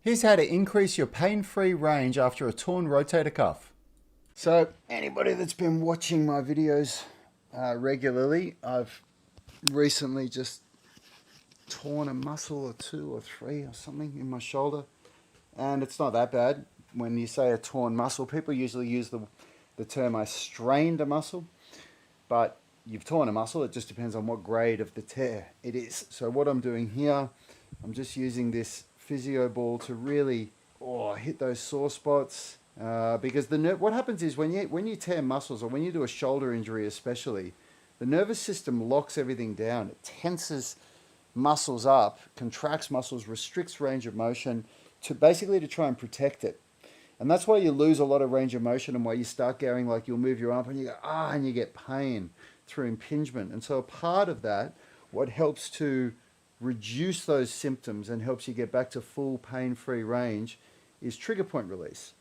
Here's how to increase your pain-free range after a torn rotator cuff. So anybody that's been watching my videos regularly, I've recently just torn a muscle or two or three or something in my shoulder, and it's not that bad. When you say a torn muscle, people usually use the term I strained a muscle, but you've torn a muscle. It just depends on what grade of the tear it is. So what I'm doing here, I'm just using this physio ball to really hit those sore spots, because what happens is when you tear muscles, or when you do a shoulder injury especially, the nervous system locks everything down. It tenses muscles up, contracts muscles, restricts range of motion to basically to try and protect it. And that's why you lose a lot of range of motion, and why you start going like you'll move your arm and you go, and you get pain through impingement. And so a part of that, what helps to reduce those symptoms and helps you get back to full pain-free range, is trigger point release.